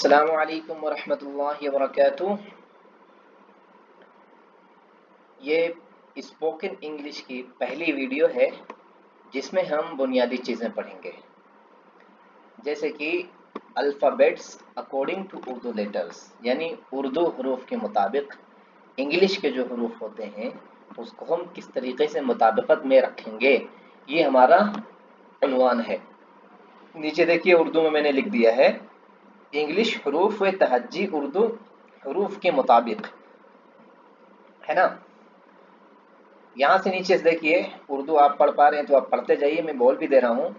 अस्सलामु अलैकुम वरहमतुल्लाहि वबरकातुहू। ये स्पोकन इंग्लिश की पहली वीडियो है जिसमें हम बुनियादी चीज़ें पढ़ेंगे, जैसे कि alphabets according to Urdu letters, यानी उर्दू हरूफ के मुताबिक इंग्लिश के जो हरूफ होते हैं उसको हम किस तरीके से मुताबिकत में रखेंगे, ये हमारा उन्वान है। नीचे देखिए उर्दू में मैंने लिख दिया है इंग्लिश हरूफ व तहज्जी उर्दू हरूफ के मुताबिक, है ना। यहाँ से नीचे से देखिए उर्दू आप पढ़ पा रहे हैं तो आप पढ़ते जाइए, मैं बोल भी दे रहा हूँ।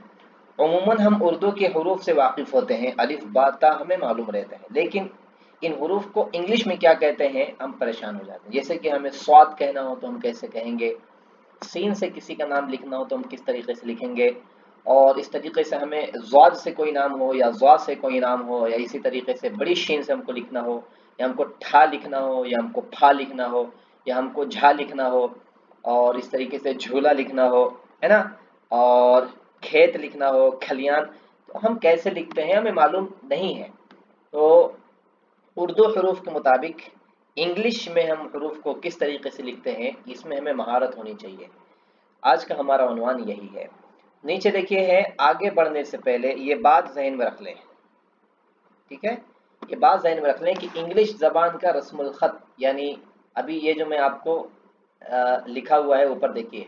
अमूमन हम उर्दू के हरूफ से वाकिफ़ होते हैं, अलिफ बा ता हमें मालूम रहता है, लेकिन इन हरूफ को इंग्लिश में क्या कहते हैं हम परेशान हो जाते हैं। जैसे कि हमें स्वाद कहना हो तो हम कैसे कहेंगे, सीन से किसी का नाम लिखना हो तो हम किस तरीके से लिखेंगे, और इस तरीके से हमें ज़्वाद से कोई नाम हो या ज़्वा से कोई नाम हो, या इसी तरीके से बड़ी शीन से हमको लिखना हो, या हमको ठा लिखना हो, या हमको फा लिखना हो, या हमको झा लिखना हो, और इस तरीके से झूला लिखना हो, है ना, और खेत लिखना हो, खलियान, तो हम कैसे लिखते हैं हमें मालूम नहीं है। तो उर्दू हरूफ के मुताबिक इंग्लिश में हम हरूफ को किस तरीके से लिखते हैं इसमें हमें महारत होनी चाहिए। आज का हमारा उन्वान यही है। नीचे देखिए है, आगे बढ़ने से पहले ये बात ज़हन में रख लें, ठीक है, ये बात ज़हन में रख लें कि इंग्लिश ज़बान का रस्मुल ख़त, यानी अभी ये जो मैं आपको लिखा हुआ है ऊपर देखिए,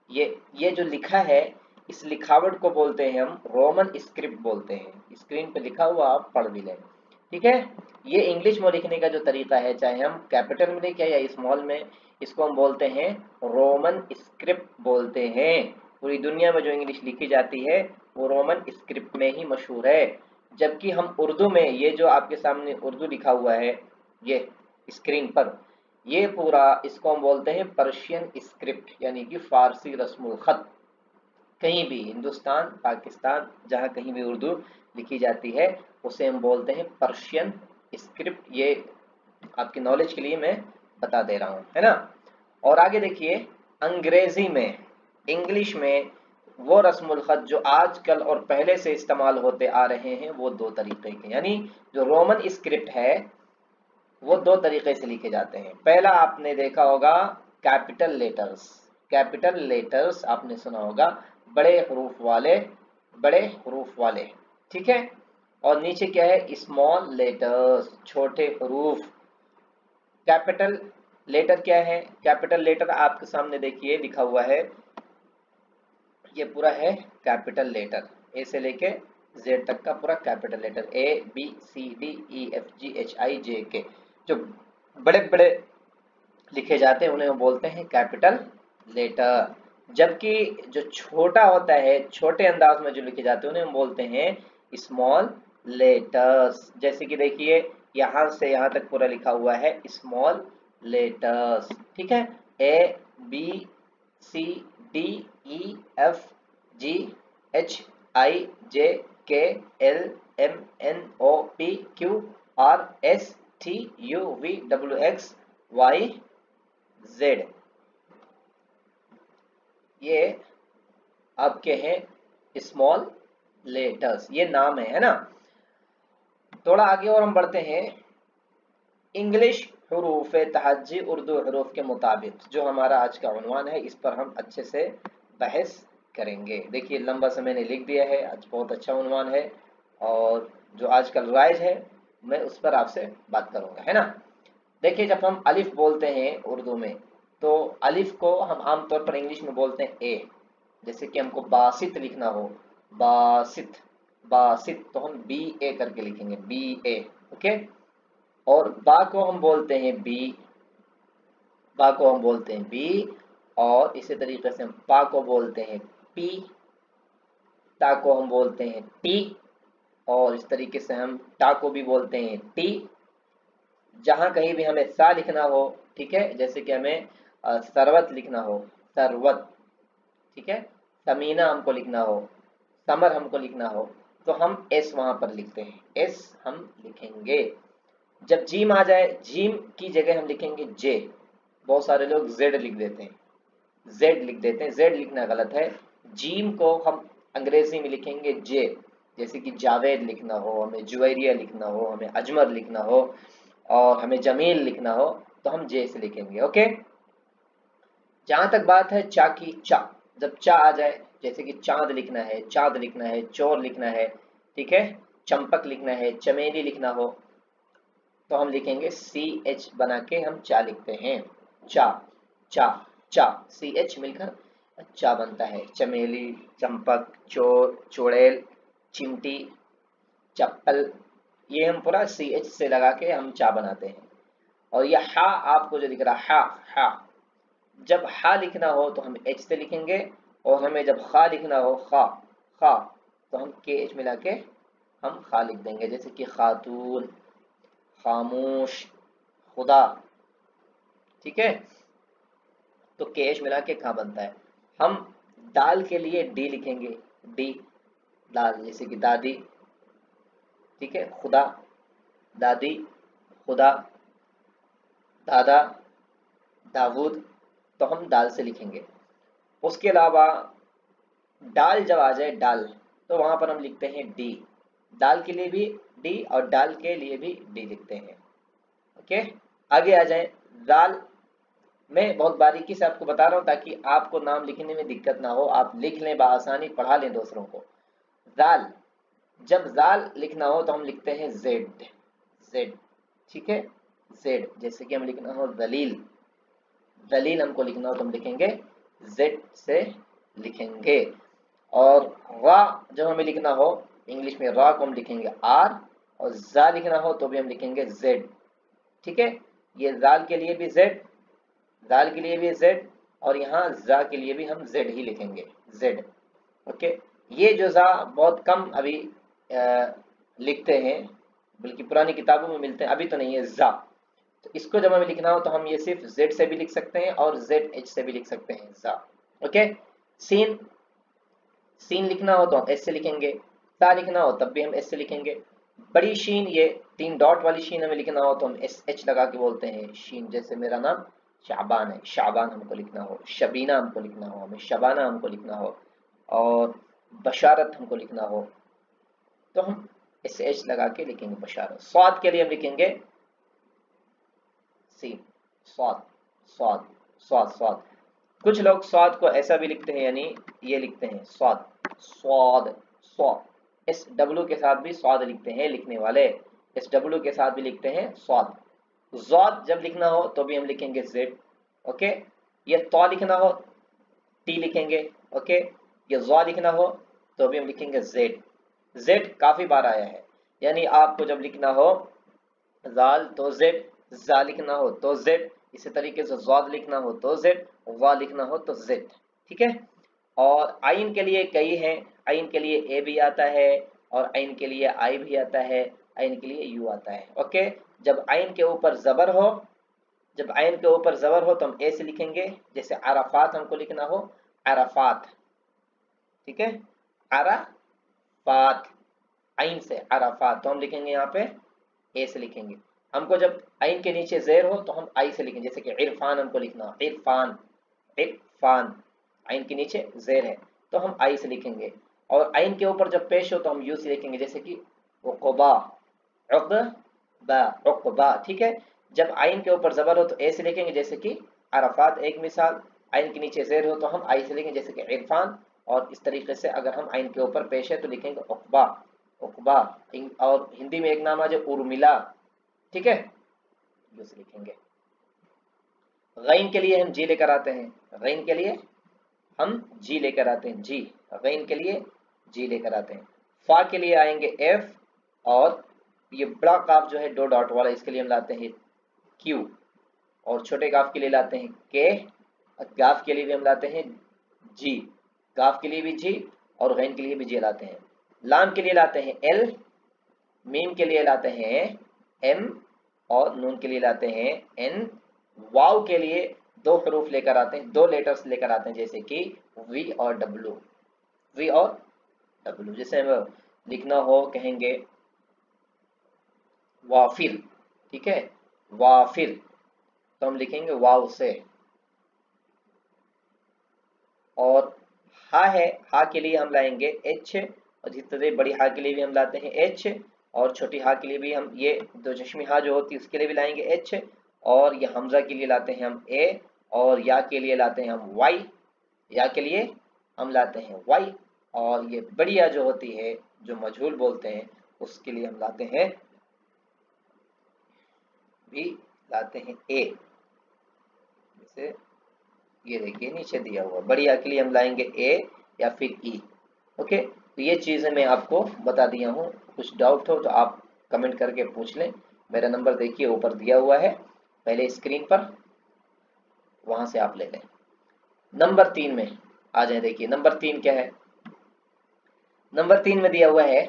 ये जो लिखा है इस लिखावट को बोलते हैं हम रोमन स्क्रिप्ट बोलते हैं। स्क्रीन पे लिखा हुआ आप पढ़ भी लें, ठीक है। ये इंग्लिश में लिखने का जो तरीका है, चाहे हम कैपिटल में लिखें या स्मॉल में, इसको हम बोलते हैं रोमन स्क्रिप्ट बोलते हैं। पूरी दुनिया में जो इंग्लिश लिखी जाती है वो रोमन स्क्रिप्ट में ही मशहूर है, जबकि हम उर्दू में, ये जो आपके सामने उर्दू लिखा हुआ है ये स्क्रीन पर, ये पूरा इसको हम बोलते हैं पर्शियन स्क्रिप्ट, यानी कि फ़ारसी रस्मुल ख़त। कहीं भी हिंदुस्तान पाकिस्तान जहाँ कहीं भी उर्दू लिखी जाती है उसे हम बोलते हैं पर्शियन स्क्रिप्ट। ये आपकी नॉलेज के लिए मैं बता दे रहा हूँ, है ना। और आगे देखिए, अंग्रेजी में, इंग्लिश में वो रस्मुल ख़त जो आजकल और पहले से इस्तेमाल होते आ रहे हैं वो दो तरीके के, यानी जो रोमन स्क्रिप्ट है वो दो तरीके से लिखे जाते हैं। पहला आपने देखा होगा कैपिटल लेटर्स, कैपिटल लेटर्स आपने सुना होगा, बड़े हरूफ वाले, बड़े हरूफ वाले, ठीक है। और नीचे क्या है, स्मॉल लेटर्स, छोटे हरूफ। कैपिटल लेटर क्या है, कैपिटल लेटर आपके सामने देखिए लिखा हुआ है, ये पूरा है कैपिटल लेटर, ए से लेके जेड तक का पूरा capital letter, A B C D E F G H I J K, जो बड़े बड़े लिखे जाते हैं उन्हें बोलते हैं कैपिटल लेटर। जबकि जो छोटा होता है, छोटे अंदाज में जो लिखे जाते हैं उन्हें हम बोलते हैं स्मॉल लेटर्स। जैसे कि देखिए यहाँ से यहाँ तक पूरा लिखा हुआ है स्मॉल लेटर्स, ठीक है। A B C D E F G H I J K L M N O P Q R S T U V W X Y Z, ये आपके हैं स्मॉल लेटर्स, ये नाम है ना। थोड़ा आगे और हम बढ़ते हैं, इंग्लिश हरूफ तहज्जी उर्दू हरूफ के मुताबिक, जो हमारा आज का उन्वान है इस पर हम अच्छे से बहस करेंगे। देखिए लंबा से मैंने लिख दिया है, आज बहुत अच्छा उन्वान है और जो आजकल राइज है मैं उस पर आपसे बात करूंगा, है ना। देखिए जब हम अलिफ बोलते हैं उर्दू में तो अलिफ को हम आमतौर पर इंग्लिश में बोलते हैं ए। जैसे कि हमको बासित लिखना हो, बासित, बासित, तो हम बी ए करके लिखेंगे, बी ए, ओके। और बा को हम बोलते हैं बी, बा को हम बोलते हैं बी, और इसी तरीके से हम पा को बोलते हैं पी, ता को हम बोलते हैं टी, और इस तरीके से हम टा को भी बोलते हैं टी। जहाँ कहीं भी हमें सा लिखना हो, ठीक है, जैसे कि हमें सरवत लिखना हो, सरवत, ठीक है, समीना हमको लिखना हो, समर हमको लिखना हो, तो हम एस वहां पर लिखते हैं, एस हम लिखेंगे। जब जीम आ जाए, जीम की जगह हम लिखेंगे जे। बहुत सारे लोग जेड लिख देते हैं, जेड लिख देते हैं, जेड लिखना गलत है। जीम को हम अंग्रेजी में लिखेंगे जे। जैसे कि जावेद लिखना हो, हमें जुवैरिया लिखना हो, हमें अजमर लिखना हो और हमें जमील लिखना हो तो हम जे से लिखेंगे। ओके, जहां तक बात है चा की, चा जब चा आ जाए, जैसे कि चांद लिखना है, चांद लिखना है, चोर लिखना है, ठीक है, चंपक लिखना है, चमेली लिखना हो तो हम लिखेंगे सी एच बना के हम चा लिखते हैं। चा चा चा सी एच मिलकर चा बनता है। चमेली, चंपक, चोर, चुड़ैल, चिमटी, चप्पल, ये हम पूरा सी एच से लगा के हम चा बनाते हैं। और ये हा आपको जो दिख रहा है हा, हा, जब हा लिखना हो तो हम एच से लिखेंगे और हमें जब खा लिखना हो खा, खा, तो हम के एच मिला के हम खा लिख देंगे। जैसे कि खातून, खामोश, खुदा, ठीक है, तो के एच मिला के खा बनता है। हम दाल के लिए डी लिखेंगे, डी, दाल, जैसे कि दादी, ठीक है, खुदा, दादी, खुदा, दादा, दाऊद, तो हम दाल से लिखेंगे। उसके अलावा डाल जब आ जाए, डाल, तो वहां पर हम लिखते हैं डी, दाल के लिए भी डी और डाल के लिए भी डी लिखते हैं। ओके, आगे आ जाए दाल। मैं बहुत बारीकी से आपको बता रहा हूं ताकि आपको नाम लिखने में दिक्कत ना हो, आप लिख लें बआसानी, पढ़ा लें दूसरों को। दाल, जब दाल लिखना हो तो हम लिखते हैं जेड, जेड, ठीक है, जेड। जैसे कि हम लिखना हो दलील, दलील हमको लिखना हो तो हम लिखेंगे जेड से लिखेंगे। और रा जब हमें लिखना हो इंग्लिश में, रा को हम लिखेंगे आर, और जा लिखना हो तो भी हम लिखेंगे जेड, ठीक है। ये जाल के लिए भी जेड, जाल के लिए भी जेड, और यहाँ जा के लिए भी हम जेड ही लिखेंगे, जेड। ओके, ये जो जा बहुत कम अभी लिखते हैं, बल्कि पुरानी किताबों में मिलते हैं, अभी तो नहीं है जा। तो इसको जब हमें लिखना हो तो हम ये सिर्फ जेड से भी लिख सकते हैं और जेड एच से भी लिख सकते हैं, जा। ओके, सीन, सीन लिखना हो तो हम एस से लिखेंगे, सा लिखना हो तब भी हम एस से लिखेंगे। बड़ी शीन, ये 3 डॉट वाली शीन हमें लिखना हो तो हम एस एच लगा के बोलते हैं शीन। जैसे मेरा नाम शाबान है, शाबान हमको लिखना हो, शबीना हमको लिखना हो, हमें शबाना हमको लिखना हो, और बशारत हमको लिखना हो तो हम एस एच लगा के लिखेंगे बशारत। स्वाद के लिए हम लिखेंगे सीन, स्वाद, स्वाद, स्वाद, स्वाद। कुछ लोग स्वाद को ऐसा भी लिखते हैं, यानी ये लिखते हैं स्वाद, स्वाद, स्वाद, एस डब्ल्यू के साथ भी स्वाद लिखते हैं लिखने वाले, एस डब्ल्यू के साथ भी लिखते हैं स्वाद। ज़ाद जब लिखना हो तो भी हम लिखेंगे जेड। ओके, ये तो लिखना हो टी लिखेंगे। ओके, ये ज़ा लिखना हो तो भी हम लिखेंगे जेड। जेड काफी बार आया है, यानी आपको जब लिखना हो जाल तो जेड, जा लिखना हो तो जेड, इसी तरीके से ज़ाद लिखना हो तो जेड, वा लिखना हो तो जेड, ठीक है। और आइन के लिए कई हैं, आइन के लिए ए भी आता है और आइन के लिए आई भी आता है, आइन के लिए यू आता है। ओके, जब आइन के ऊपर जबर हो, जब आइन के ऊपर जबर हो तो हम ए से लिखेंगे। जैसे अराफात हमको लिखना हो, अराफात, ठीक है, अराफात, आइन से अराफात, तो हम लिखेंगे यहाँ पे ए से लिखेंगे। हमको जब आइन के नीचे जेर हो तो हम आई से लिखेंगे। जैसे कि इरफान हमको लिखना हो, इरफान, इरफान, आइन के नीचे जेर है तो हम आई से लिखेंगे। और आइन के ऊपर जब पेश हो तो हम यू से लिखेंगे। जैसे कि उक़बा, उक़बा, उक़बा, ठीक है। जब आइन के ऊपर जबर हो तो ए से लिखेंगे। जैसे कि अराफात एक मिसाल, आइन के नीचे जेर हो तो हम आई से लिखेंगे जैसे कि इरफान। और इस तरीके से अगर हम आइन के ऊपर पेश है तो लिखेंगे उक़बा, उक़बा। और हिंदी में एक नाम आ जाए उर्मिला, ठीक है, यू से लिखेंगे। गैन के लिए हम जी लेकर आते हैं, गैन के लिए हम जी लेकर आते हैं, जी, गैन के लिए जी लेकर आते हैं। फा के लिए आएंगे एफ, और ये बड़ा काफ जो है 2 डॉट वाला, इसके लिए हम लाते हैं क्यू, और छोटे काफ के लिए लाते हैं के, और गाफ के लिए भी हम लाते हैं जी, गाफ के लिए भी जी और गैन के लिए भी जी लाते हैं। लाम के लिए लाते हैं एल, मीम के लिए लाते हैं एम, और नून के लिए लाते हैं एन। वाव के लिए 2 हरूफ लेकर आते हैं, 2 लेटर्स लेकर आते हैं, जैसे कि वी और डब्लू, वी और डब्लू। जैसे हम लिखना हो कहेंगे वाफिर, ठीक है, वाफिर, तो हम लिखेंगे वाव से। और हा है, हा के लिए हम लाएंगे एच और इसी तरह बड़ी हा के लिए भी हम लाते हैं एच, और छोटी हा के लिए भी हम ये दो चश्मी हा जो होती है उसके लिए भी लाएंगे एच, और ये हमजा के लिए लाते हैं हम ए, और या के लिए लाते हैं हम वाई, या के लिए हम लाते हैं वाई, और ये बढ़िया जो होती है जो मजहूल बोलते हैं उसके लिए हम लाते हैं भी लाते हैं ए। जैसे ये देखिए नीचे दिया हुआ बढ़िया के लिए हम लाएंगे ए या फिर ई। ओके, तो ये चीज़ें मैं आपको बता दिया हूँ। कुछ डाउट हो तो आप कमेंट करके पूछ लें। मेरा नंबर देखिए ऊपर दिया हुआ है पहले स्क्रीन पर, वहां से आप ले लें। नंबर 3 में आ जाए। देखिए नंबर 3 क्या है। नंबर 3 में दिया हुआ है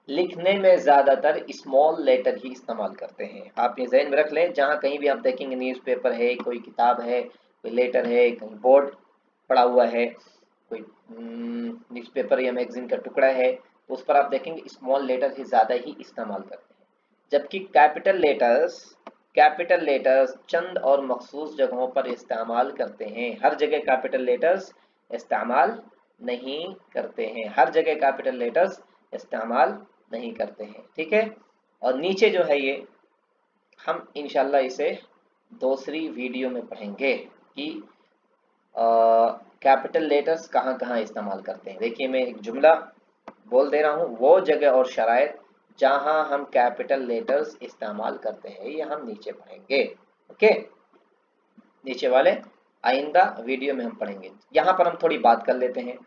लिखने में ज़्यादातर स्मॉल लेटर ही इस्तेमाल करते हैं। आप ये ज़हन में रख लें, जहाँ कहीं भी आप देखेंगे न्यूज़पेपर है, कोई किताब है, कोई लेटर है, कहीं बोर्ड पड़ा हुआ है, कोई न्यूज़पेपर या मैगजीन का टुकड़ा है, तो उस पर आप देखेंगे स्मॉल लेटर ही ज़्यादा ही इस्तेमाल करते हैं। जबकि कैपिटल लेटर्स चंद और मखसूस जगहों पर इस्तेमाल करते हैं। हर जगह कैपिटल लेटर्स इस्तेमाल नहीं करते हैं। हर जगह कैपिटल लेटर्स इस्तेमाल नहीं करते हैं। ठीक है, और नीचे जो है ये हम इंशाल्लाह इसे दूसरी वीडियो में पढ़ेंगे कि कैपिटल लेटर्स कहाँ कहाँ इस्तेमाल करते हैं। देखिए मैं एक जुमला बोल दे रहा हूँ, वो जगह और शराइत जहाँ हम कैपिटल लेटर्स इस्तेमाल करते हैं ये हम नीचे पढ़ेंगे। ओके, नीचे वाले आइंदा वीडियो में हम पढ़ेंगे। यहाँ पर हम थोड़ी बात कर लेते हैं,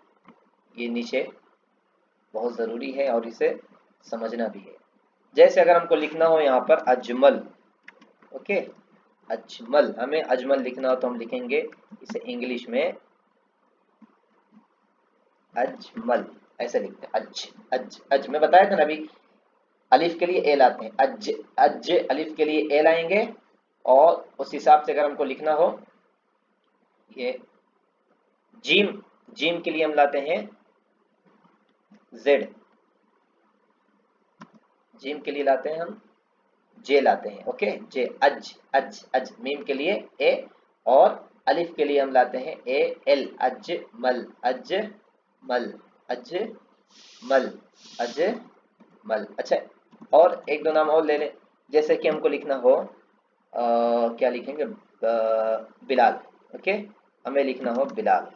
ये नीचे बहुत ज़रूरी है और इसे समझना भी है। जैसे अगर हमको लिखना हो यहाँ पर अजमल, ओके, अजमल, हमें अजमल लिखना हो तो हम लिखेंगे इसे इंग्लिश में अजमल, ऐसे लिखते हैं अज अज अज। मैं बताया था ना अभी, अलिफ के लिए ए लाते हैं, अज अज, अलिफ के लिए ए लाएंगे, और उस हिसाब से अगर हमको लिखना हो ये जीम, जीम के लिए हम लाते हैं जेड, जीम के लिए लाते हैं हम जे लाते हैं। ओके, जे अज अज अज। मीम के लिए ए, और अलिफ के लिए हम लाते हैं ए एल, अज मल, अज मल, अज मल, अज मल। अच्छा, और एक दो नाम और ले लें। जैसे कि हमको लिखना हो क्या लिखेंगे, बिलाल। ओके, हमें लिखना हो बिलाल,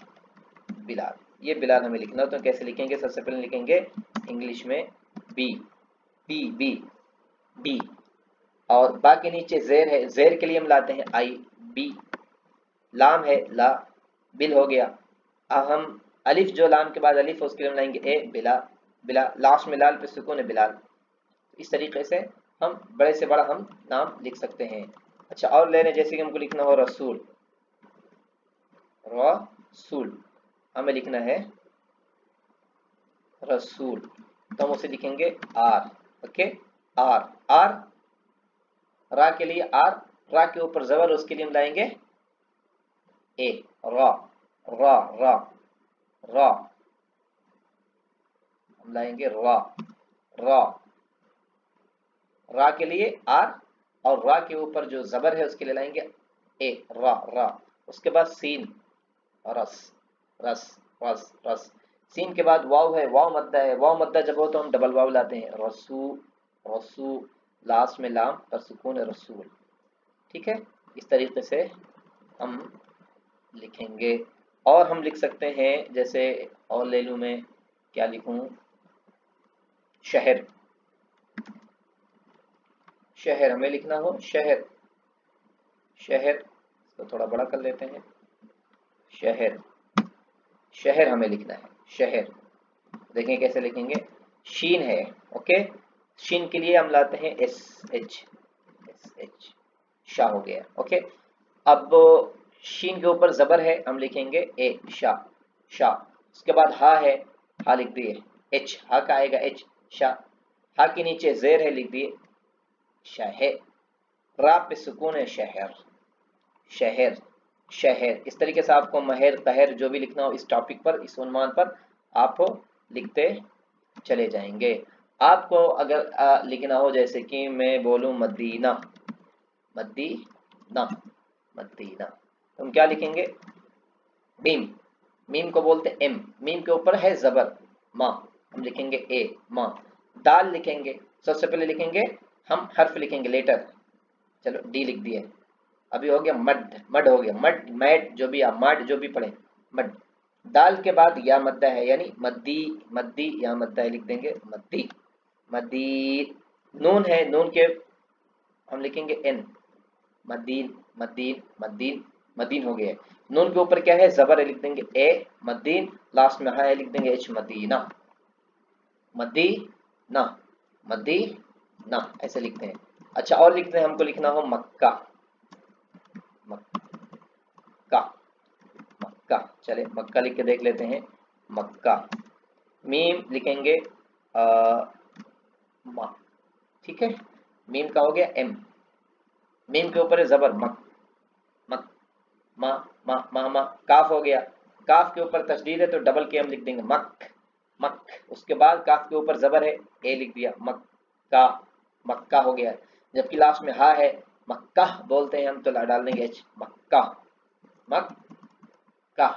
बिलाल, ये बिलाल हमें लिखना हो तो कैसे लिखेंगे। सबसे पहले लिखेंगे इंग्लिश में बी, बी बी बी, और बाकी नीचे जेर है, जेर के लिए हम लाते हैं आई बी, लाम है ला, बिल हो गया। अब हम अलिफ, जो लाम के बाद अलिफ है उसके लिए हम लाएंगे ए बिला, बिला, लास्ट में लाल पे सुकून है बिलाल। इस तरीके से हम बड़े से बड़ा हम नाम लिख सकते हैं। अच्छा, और लेने जैसे कि हमको लिखना हो रसूल, रसूल, हमें लिखना है रसूल, तो हम उसे लिखेंगे आर। ओके, आर, आर, रा के लिए आर, रा के ऊपर जबर, उसके लिए हम लाएंगे ए, रा, रा रा रा, हम लाएंगे रा, रा, रा के लिए आर, और रा के ऊपर जो जबर है उसके लिए लाएंगे ए, रा रा। उसके बाद सीन, रस, रस रस रस। सीन के बाद वाव है, वाव मद्दा है, वाव मद्दा जब हो तो हम डबल वाव लाते हैं, रसू, रसू, लास्ट में लाम पर सुकून है रसूल। ठीक है, इस तरीके से हम लिखेंगे। और हम लिख सकते हैं, जैसे और ले लूँ मैं, क्या लिखूं, शहर, शहर हमें लिखना हो शहर, शहर, इसको थोड़ा बड़ा कर लेते हैं, शहर, शहर हमें लिखना है शहर। देखें कैसे लिखेंगे, शीन है, ओके, शीन के लिए हम लाते हैं S H, S H, Shah हो गया। ओके, अब शीन के ऊपर जबर है, हम लिखेंगे ए शाह, शाह। उसके बाद हा है, हा लिख दिए एच, हा का आएगा एच, शाह। हा के नीचे जेर है, लिख दिए शाहे, रा पे सुकून है शहर, शहर, शहर। इस तरीके से आपको महर तहर जो भी लिखना हो इस टॉपिक पर, इस उन्वान पर आप लिखते चले जाएंगे। आपको अगर लिखना हो, जैसे कि मैं बोलूं मदीना, मदीना, मदीना, तो हम क्या लिखेंगे, मीम, मीम को बोलते एम, मीम के ऊपर है जबर मा, हम लिखेंगे ए माँ। दाल लिखेंगे, सबसे पहले लिखेंगे हम हर्फ लिखेंगे लेटर, चलो डी लिख दिए। अभी हो गया मड, मड हो गया, मड मैड जो भी आप मड जो भी पढ़े मड। दाल के बाद या मद्दा है यानी मद्दी, मद्दी या मद्दा है लिख देंगे मद्दी, मद्दी। नून है, नून के हम लिखेंगे एन, मदीन, मदीन, मदीन, मदीन हो गया। नून के ऊपर क्या है जबर है, लिख देंगे ए मदीन, लास्ट में है लिख देंगे एच मदीना, मदीना, मदीना ऐसे लिखते हैं। अच्छा और लिखते हैं, हमको लिखना हो मक्का, मक्का, मक्का, चले मक्का लिख के देख लेते हैं, मक्का। मीम लिखेंगे मा, ठीक है, मीम का हो गया एम, मीम के ऊपर है जबर मक, मक, मा, मा, मा, मा। काफ हो गया, काफ के ऊपर तशदीद है तो डबल के हम लिख देंगे मक, मक। उसके बाद काफ के ऊपर जबर है ए लिख दिया मक्का, मक्का हो गया। जबकि लास्ट में हा है, मक्का बोलते हैं हम तो डाल देंगे एच, मक्का, मक्का,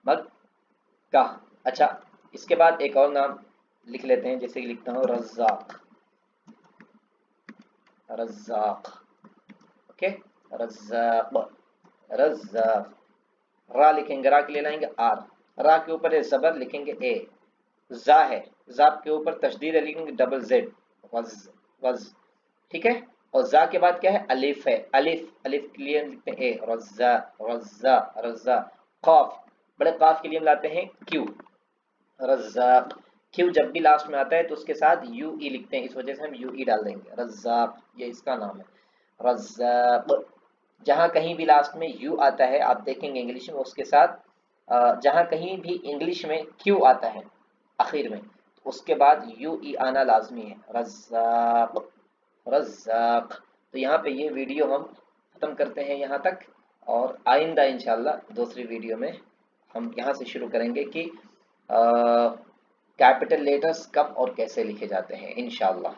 मक्का। अच्छा इसके बाद एक और नाम लिख लेते हैं, जैसे कि लिखता हूँ रज़्ज़ाक, रज़्ज़ाक, ओके, रज़्ज़ाक, रज़्ज़ाक। रा लिखेंगे, रा के लिए लाएंगे आर, रा के ऊपर है जबर लिखेंगे ए। जा है, जाब के ऊपर तशदीद है लिखेंगे डबल जेड, वज़, वज़, ठीक है। और जा के बाद क्या है अलिफ है, अलिफ, अलिफ के लिए लिखते हैं ए, रज़्ज़ा, रज़्ज़ा, रज़्ज़ा। क़ाफ, बड़े क़ाफ के लिए हम लाते हैं क्यू, रज़्ज़ाक। क्यू जब भी लास्ट में आता है तो उसके साथ यू ई लिखते हैं, इस वजह से हम यू ई डाल देंगे, रज़्ज़ाक ये इसका नाम है, रज़्ज़ाक। जहाँ कहीं भी लास्ट में यू आता है आप देखेंगे इंग्लिश में, उसके साथ जहाँ कहीं भी इंग्लिश में क्यू आता है आखिर में तो उसके बाद यू ई आना लाजमी है, रज़्ज़ाक, रज़्ज़ाक। तो यहाँ पे ये वीडियो हम ख़त्म करते हैं यहाँ तक, और आइंदा इंशाल्लाह दूसरी वीडियो में हम यहाँ से शुरू करेंगे कि कैपिटल लेटर्स कब और कैसे लिखे जाते हैं इंशाल्लाह।